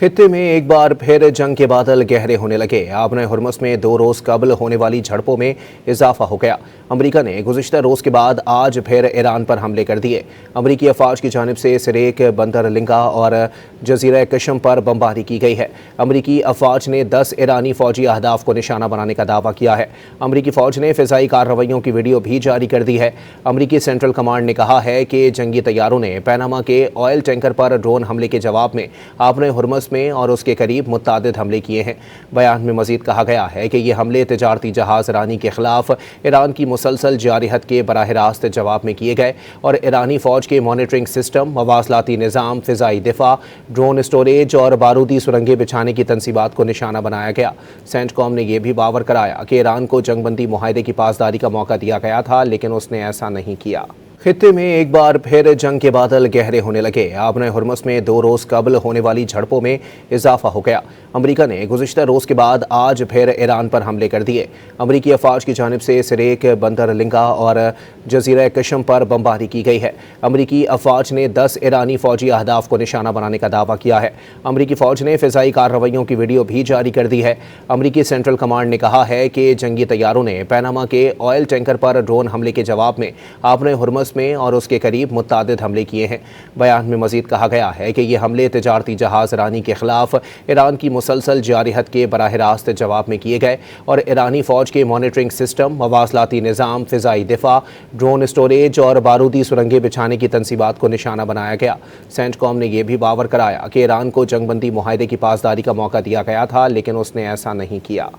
खित्ते में एक बार फिर जंग के बादल गहरे होने लगे। आपने हुर्मुज़ में 2 रोज़ कबल होने वाली झड़पों में इजाफा हो गया। अमरीका ने गुज़िश्ता रोज़ के बाद आज फिर ईरान पर हमले कर दिए। अमरीकी अफवाज की जानिब से सिरेक, बंदर लिंगा और जजीरा कशम पर बमबारी की गई है। अमरीकी अफवाज ने 10 ईरानी फौजी अहदाफ को निशाना बनाने का दावा किया है। अमरीकी फ़ौज ने फ़िज़ाई कार्रवाइयों की वीडियो भी जारी कर दी है। अमरीकी सेंट्रल कमांड ने कहा है कि जंगी तैयारों ने पैनामा के ऑयल टैंकर पर ड्रोन हमले के जवाब में आपने हुर्मुज़ में और उसके करीब मुत्तादिद हमले किए हैं। बयान में मजीद कहा गया है कि ये हमले तिजारती जहाज ईरानी के खिलाफ ईरान की मुसलसल जारिहत के बराह रास्त जवाब में किए गए और ईरानी फौज के मॉनिटरिंग सिस्टम, मवासलाती निज़ाम, फ़िज़ाई दिफा, ड्रोन स्टोरेज और बारूदी सुरंगें बिछाने की तनसीबात को निशाना बनाया गया। सेंटकॉम ने यह भी बावर कराया कि ईरान को जंगबंदी मुआहदे की पासदारी का मौका दिया गया था, लेकिन उसने ऐसा नहीं किया। खित्ते में एक बार फिर जंग के बादल गहरे होने लगे। आपने हुर्मुज़ में 2 रोज़ कबल होने वाली झड़पों में इजाफा हो गया। अमरीका ने गुज़िश्ता रोज़ के बाद आज फिर ईरान पर हमले कर दिए। अमरीकी अफवाज की जानिब से सिरेक, बंदर लिंगा और जजीरा कशम पर बमबारी की गई है। अमरीकी अफवाज ने 10 ईरानी फौजी अहदाफ को निशाना बनाने का दावा किया है। अमरीकी फ़ौज ने फ़िज़ाई कार्रवाइयों की वीडियो भी जारी कर दी है। अमरीकी सेंट्रल कमांड ने कहा है कि जंगी तैयारों ने पैनामा के ऑयल टैंकर पर ड्रोन हमले के जवाब में आपने हुर्मुज़ में और उसके करीब मुत्तादिद हमले किए हैं। बयान में मजीद कहा गया है कि ये हमले तिजारती जहाज ईरानी के खिलाफ ईरान की मुसलसल जारिहत के बराह रास्त जवाब में किए गए और ईरानी फौज के मॉनिटरिंग सिस्टम, मवासलाती निज़ाम, फ़िज़ाई दिफा, ड्रोन स्टोरेज और बारूदी सुरंगें बिछाने की तनसीबात को निशाना बनाया गया। सेंटकॉम ने यह भी बावर कराया कि ईरान को जंगबंदी मुआहदे की पासदारी का मौका दिया गया था, लेकिन उसने ऐसा नहीं किया।